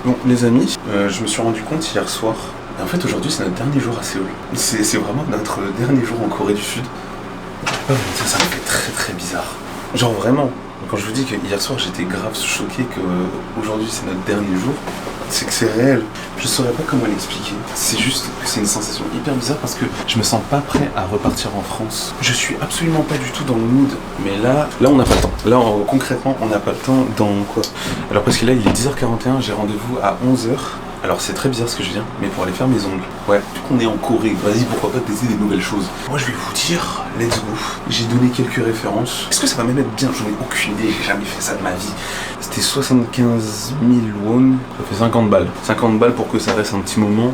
Bon les amis, je me suis rendu compte hier soir, et en fait aujourd'hui c'est notre dernier jour à Séoul. C'est vraiment notre dernier jour en Corée du Sud. Ça me fait très très bizarre. Genre vraiment, quand je vous dis que hier soir j'étais grave choqué que aujourd'hui c'est notre dernier jour, c'est que c'est réel. Je saurais pas comment l'expliquer. C'est juste que c'est une sensation hyper bizarre parce que je me sens pas prêt à repartir en France. Je suis absolument pas du tout dans le mood. Mais là on n'a pas le temps. Là concrètement on n'a pas le temps dans quoi? Alors parce que là il est 10h41, j'ai rendez-vous à 11h. Alors c'est très bizarre ce que je viens, mais pour aller faire mes ongles. Ouais, vu qu'on est en Corée, vas-y pourquoi pas tester des nouvelles choses. Moi je vais vous dire, let's go. J'ai donné quelques références. Est-ce que ça va même être bien? J'en ai aucune idée, j'ai jamais fait ça de ma vie. C'était 75 000 won, ça fait 50 balles. 50 balles pour que ça reste un petit moment.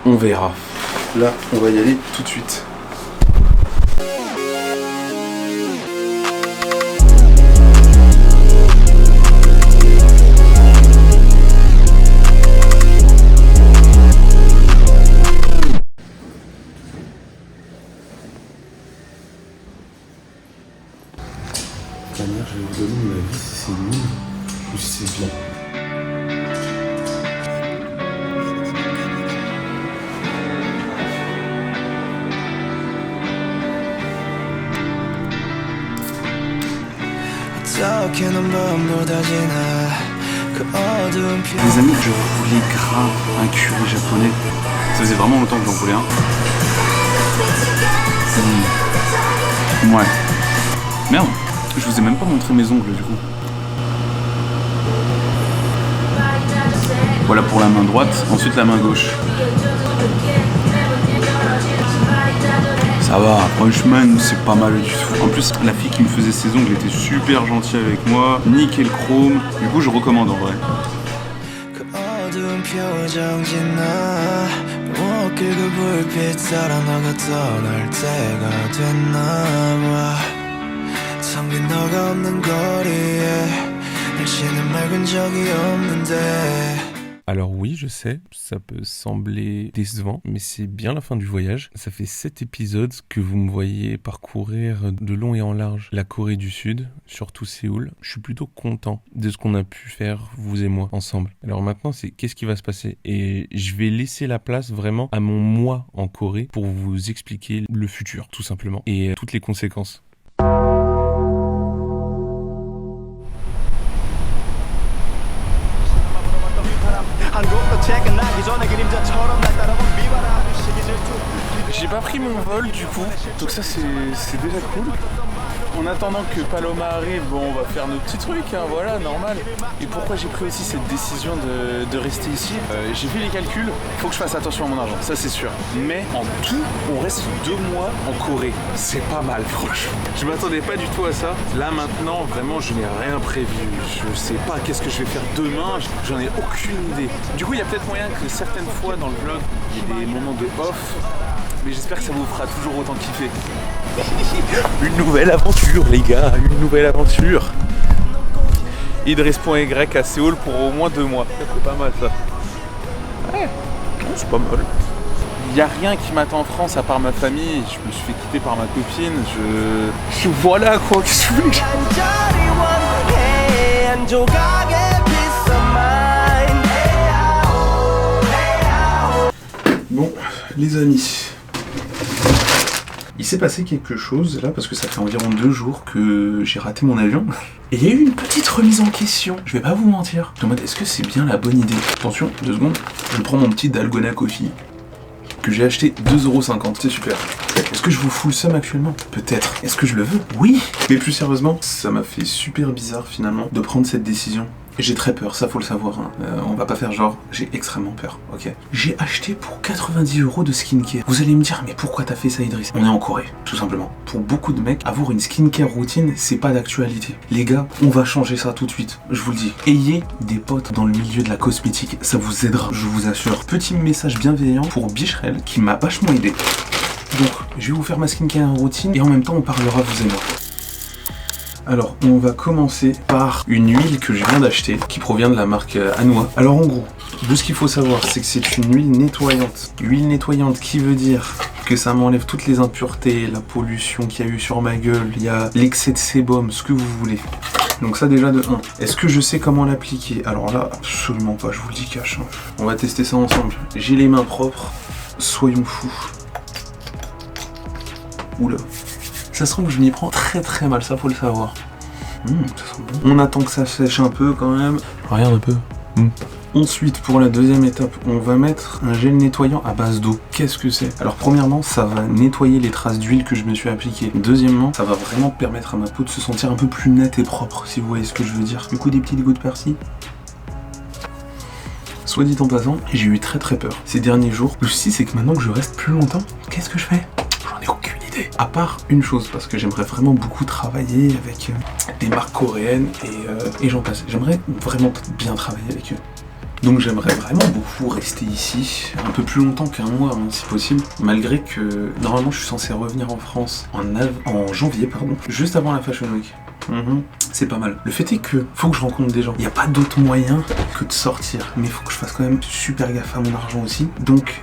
On verra. Là, on va y aller tout de suite. Je vais vous donner mon avis si c'est nul ou si c'est bien. Les amis, je voulais grave un curry japonais. Ça faisait vraiment longtemps que j'en voulais un. Ouais. Merde. Je vous ai même pas montré mes ongles du coup. Voilà pour la main droite, ensuite la main gauche. Ça va, franchement c'est pas mal du tout. En plus la fille qui me faisait ses ongles était super gentille avec moi, nickel chrome. Du coup je recommande en vrai. Alors oui, je sais, ça peut sembler décevant, mais c'est bien la fin du voyage. Ça fait 7 épisodes que vous me voyez parcourir de long et en large la Corée du Sud, surtout Séoul. Je suis plutôt content de ce qu'on a pu faire, vous et moi, ensemble. Alors maintenant, c'est qu'est-ce qui va se passer? Et je vais laisser la place vraiment à mon moi en Corée pour vous expliquer le futur, tout simplement, et toutes les conséquences. J'ai pas pris mon vol du coup, donc ça c'est déjà cool. En attendant que Paloma arrive, bon, on va faire nos petits trucs, hein, voilà, normal. Et pourquoi j'ai pris aussi cette décision de rester ici? J'ai fait les calculs, faut que je fasse attention à mon argent, ça c'est sûr. Mais en tout, on reste 2 mois en Corée. C'est pas mal, franchement. Je m'attendais pas du tout à ça. Là maintenant, vraiment, je n'ai rien prévu. Je sais pas qu'est-ce que je vais faire demain, j'en ai aucune idée. Du coup, il y a peut-être moyen que certaines fois dans le vlog, il y ait des moments de off. Mais j'espère que ça vous fera toujours autant kiffer. Une nouvelle aventure les gars, une nouvelle aventure. Idriss.y à Séoul pour au moins 2 mois. C'est pas mal ça. Ouais, c'est pas mal. Il n'y a rien qui m'attend en France à part ma famille. Je me suis fait quitter par ma copine. Voilà quoi, qu'est-ce que tu veux. Bon, les amis. Il s'est passé quelque chose là parce que ça fait environ 2 jours que j'ai raté mon avion. Et il y a eu une petite remise en question. Je vais pas vous mentir. En mode, est-ce que c'est bien la bonne idée? Attention, 2 secondes. Je prends mon petit Dalgona Coffee que j'ai acheté 2,50€. C'est super. Est-ce que je vous fous le seum actuellement? Peut-être. Est-ce que je le veux? Oui. Mais plus sérieusement, ça m'a fait super bizarre finalement de prendre cette décision. J'ai très peur, ça faut le savoir, hein. On va pas faire genre, j'ai extrêmement peur, ok. J'ai acheté pour 90€ de skincare. Vous allez me dire, mais pourquoi t'as fait ça, Idriss? On est en Corée, tout simplement. Pour beaucoup de mecs, avoir une skincare routine, c'est pas d'actualité. Les gars, on va changer ça tout de suite, je vous le dis. Ayez des potes dans le milieu de la cosmétique, ça vous aidera, je vous assure. Petit message bienveillant pour Bichrel, qui m'a vachement aidé. Donc, je vais vous faire ma skincare routine, et en même temps, on parlera vous et moi. Alors, on va commencer par une huile que je viens d'acheter, qui provient de la marque Anua. Alors en gros, de ce qu'il faut savoir, c'est que c'est une huile nettoyante. Huile nettoyante qui veut dire que ça m'enlève toutes les impuretés, la pollution qu'il y a eu sur ma gueule, il y a l'excès de sébum, ce que vous voulez. Donc ça déjà de 1. Est-ce que je sais comment l'appliquer? Alors là, absolument pas, je vous le dis cash. On va tester ça ensemble. J'ai les mains propres, soyons fous. Oula. Ça se trouve que je m'y prends très très mal, ça faut le savoir. Ça sent bon. On attend que ça sèche un peu quand même. Regarde un peu. Ensuite, pour la deuxième étape, on va mettre un gel nettoyant à base d'eau. Qu'est-ce que c'est? Alors premièrement, ça va nettoyer les traces d'huile que je me suis appliquées. Deuxièmement, ça va vraiment permettre à ma peau de se sentir un peu plus nette et propre, si vous voyez ce que je veux dire. Du coup, des petites gouttes par-ci. Soit dit en passant, j'ai eu très très peur ces derniers jours. Le souci, c'est que maintenant que je reste plus longtemps, qu'est-ce que je fais? J'en ai aucune idée. À part une chose, parce que j'aimerais vraiment beaucoup travailler avec des marques coréennes et j'en passe. J'aimerais vraiment bien travailler avec eux. Donc j'aimerais vraiment beaucoup rester ici, un peu plus longtemps qu'un mois hein, si possible, malgré que normalement je suis censé revenir en France en janvier, juste avant la Fashion Week. C'est pas mal. Le fait est que faut que je rencontre des gens. Il n'y a pas d'autre moyen que de sortir. Mais il faut que je fasse quand même super gaffe à mon argent aussi. Donc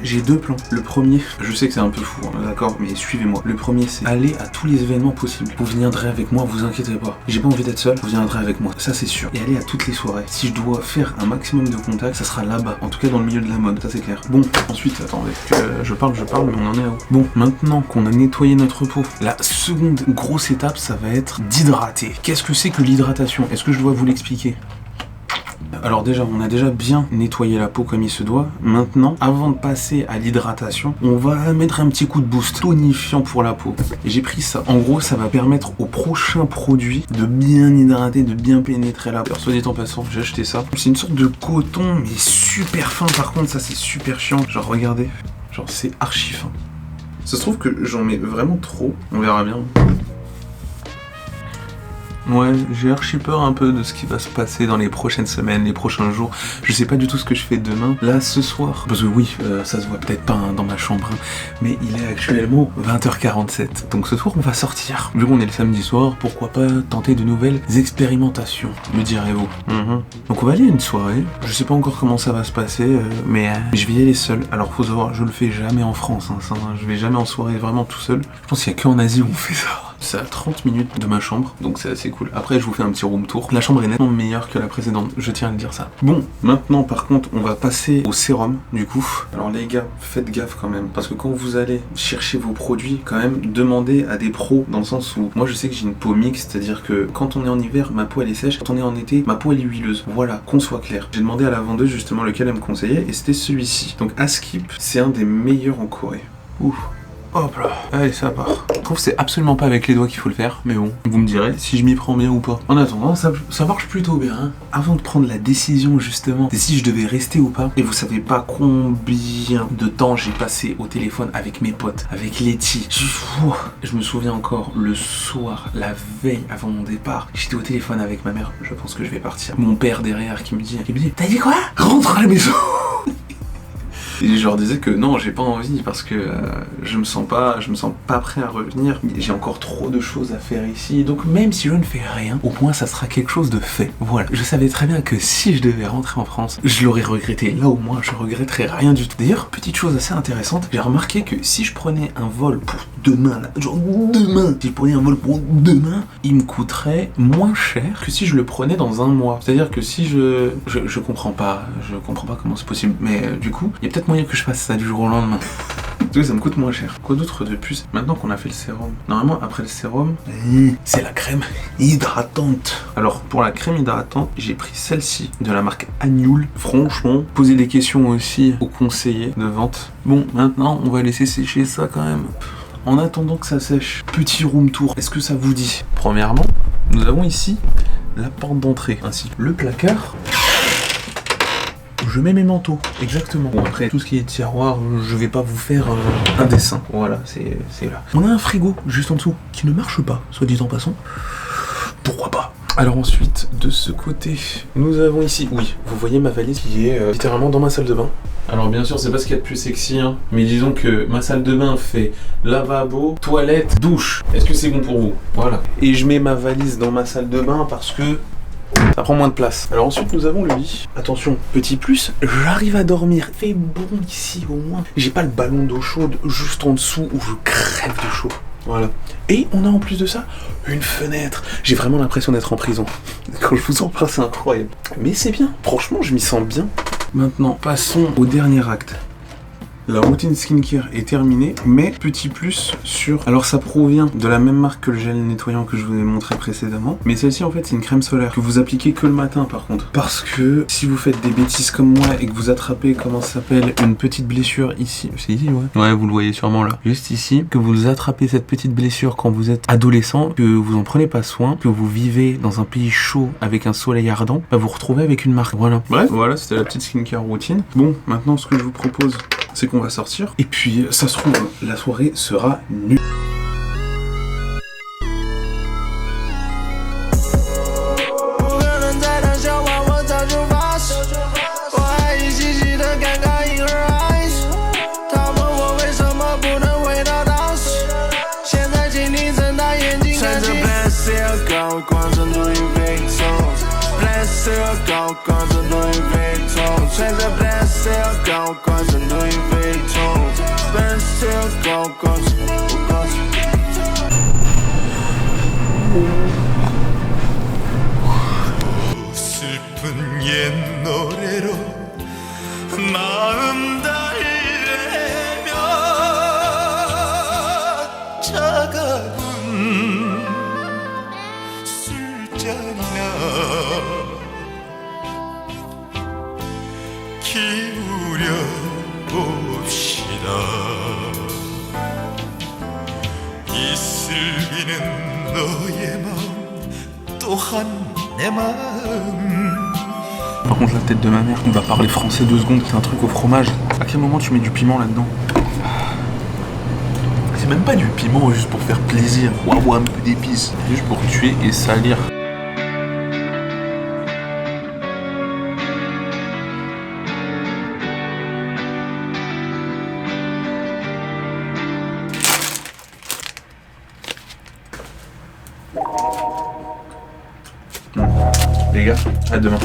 j'ai 2 plans. Le premier, je sais que c'est un peu fou, hein, d'accord, mais suivez-moi. Le premier, c'est aller à tous les événements possibles. Vous viendrez avec moi, vous inquiétez pas. J'ai pas envie d'être seul, vous viendrez avec moi. Ça c'est sûr. Et aller à toutes les soirées. Si je dois faire un maximum de contacts, ça sera là-bas. En tout cas dans le milieu de la mode, ça c'est clair. Bon, ensuite, attendez, je parle, mais on en est à où? Bon, maintenant qu'on a nettoyé notre peau, la seconde grosse étape, ça va être d'hydrater. Qu'est-ce que c'est que l'hydratation? Est-ce que je dois vous l'expliquer? Alors déjà, on a déjà bien nettoyé la peau comme il se doit. Maintenant, avant de passer à l'hydratation, on va mettre un petit coup de boost tonifiant pour la peau. Et j'ai pris ça. En gros, ça va permettre au prochain produit de bien hydrater, de bien pénétrer la peau. Alors, soit dit en passant, j'ai acheté ça. C'est une sorte de coton, mais super fin par contre. Ça, c'est super chiant. Genre, regardez. Genre, c'est archi fin. Ça se trouve que j'en mets vraiment trop. On verra bien. Ouais, j'ai archi peur un peu de ce qui va se passer dans les prochaines semaines, les prochains jours. Je sais pas du tout ce que je fais demain, là, ce soir. Parce que oui, ça se voit peut-être pas hein, dans ma chambre, hein, mais il est actuellement 20h47. Donc ce soir, on va sortir. Vu qu'on est le samedi soir, pourquoi pas tenter de nouvelles expérimentations, me direz-vous. Donc on va aller à une soirée. Je sais pas encore comment ça va se passer, mais je vais y aller seul. Alors faut savoir, je le fais jamais en France, hein, ça, hein, je vais jamais en soirée vraiment tout seul. Je pense qu'il y a qu'en Asie où on fait ça. C'est à 30 minutes de ma chambre, donc c'est assez cool. Après, je vous fais un petit room tour. La chambre est nettement meilleure que la précédente, je tiens à le dire ça. Bon, maintenant, par contre, on va passer au sérum, du coup. Alors les gars, faites gaffe quand même, parce que quand vous allez chercher vos produits, quand même, demandez à des pros, dans le sens où, moi je sais que j'ai une peau mixte, c'est-à-dire que quand on est en hiver, ma peau elle est sèche, quand on est en été, ma peau elle est huileuse. Voilà, qu'on soit clair. J'ai demandé à la vendeuse justement lequel elle me conseillait, et c'était celui-ci. Donc Askip, c'est un des meilleurs en Corée. Ouf. Hop là, allez ça part. Je trouve que c'est absolument pas avec les doigts qu'il faut le faire, mais bon, vous me direz si je m'y prends bien ou pas. En attendant, ça marche plutôt bien. Hein. Avant de prendre la décision justement, de si je devais rester ou pas, et vous savez pas combien de temps j'ai passé au téléphone avec mes potes, avec Letty. Je me souviens encore, le soir, la veille avant mon départ, j'étais au téléphone avec ma mère, je pense que je vais partir. Mon père derrière qui me dit, t'as dit quoi? Rentre à la maison. Et je leur disais que non, j'ai pas envie parce que je me sens pas prêt à revenir. J'ai encore trop de choses à faire ici. Donc même si je ne fais rien, au moins ça sera quelque chose de fait. Voilà. Je savais très bien que si je devais rentrer en France, je l'aurais regretté. Là au moins, je regretterais rien du tout. D'ailleurs, petite chose assez intéressante, j'ai remarqué que si je prenais un vol pour demain, là, genre demain, si je prenais un vol pour demain, il me coûterait moins cher que si je le prenais dans un mois. C'est-à-dire que si je comprends pas comment c'est possible. Mais du coup, il y a peut-être moyen que je fasse ça du jour au lendemain. Oui, ça me coûte moins cher. Quoi d'autre de plus? Maintenant qu'on a fait le sérum. Normalement, après le sérum, c'est la crème hydratante. Alors, pour la crème hydratante, j'ai pris celle-ci de la marque Agnoul. Franchement, posez des questions aussi aux conseillers de vente. Bon, maintenant, on va laisser sécher ça quand même. En attendant que ça sèche, petit room tour. Est-ce que ça vous dit? Premièrement, nous avons ici la porte d'entrée, ainsi que le placard. Je mets mes manteaux, exactement. Bon, après, tout ce qui est tiroir, je vais pas vous faire un dessin. Voilà, c'est là. On a un frigo juste en dessous qui ne marche pas, soit dit en passant. Pourquoi pas? Alors ensuite, de ce côté, nous avons ici, oui, vous voyez ma valise qui est littéralement dans ma salle de bain. Alors bien sûr, c'est pas ce qu'il y a de plus sexy, hein, mais disons que ma salle de bain fait lavabo, toilette, douche. Est-ce que c'est bon pour vous? Voilà. Et je mets ma valise dans ma salle de bain parce que ça prend moins de place. Alors ensuite nous avons le lit. Attention, petit plus, j'arrive à dormir. Il fait bon ici au moins. J'ai pas le ballon d'eau chaude juste en dessous où je crève de chaud. Voilà. Et on a en plus de ça une fenêtre. J'ai vraiment l'impression d'être en prison. Quand je vous en parle, c'est incroyable. Mais c'est bien. Franchement, je m'y sens bien. Maintenant, passons au dernier acte. La routine skincare est terminée, mais petit plus sur... Alors ça provient de la même marque que le gel nettoyant que je vous ai montré précédemment, mais celle-ci en fait c'est une crème solaire que vous appliquez que le matin par contre. Parce que si vous faites des bêtises comme moi et que vous attrapez, comment ça s'appelle, une petite blessure ici, c'est ici ouais. Ouais, vous le voyez sûrement là, juste ici, que vous attrapez cette petite blessure quand vous êtes adolescent, que vous en prenez pas soin, que vous vivez dans un pays chaud avec un soleil ardent, bah vous retrouvez avec une marque, voilà. Bref, voilà, c'était la petite skincare routine. Bon, maintenant ce que je vous propose, c'est qu'on va sortir. Et puis, ça se trouve, la soirée sera nulle. 슬픈 옛 노래로 마음 달래며 차가운 술잔이나 기울여 봅시다. 이슬 비는 너의 마음 또한 내 마음. Par contre, la tête de ma mère, on va parler français 2 secondes, c'est un truc au fromage. À quel moment tu mets du piment là-dedans? C'est même pas du piment juste pour faire plaisir. Waouh, un peu d'épices. Juste pour tuer et salir. Les gars, à demain.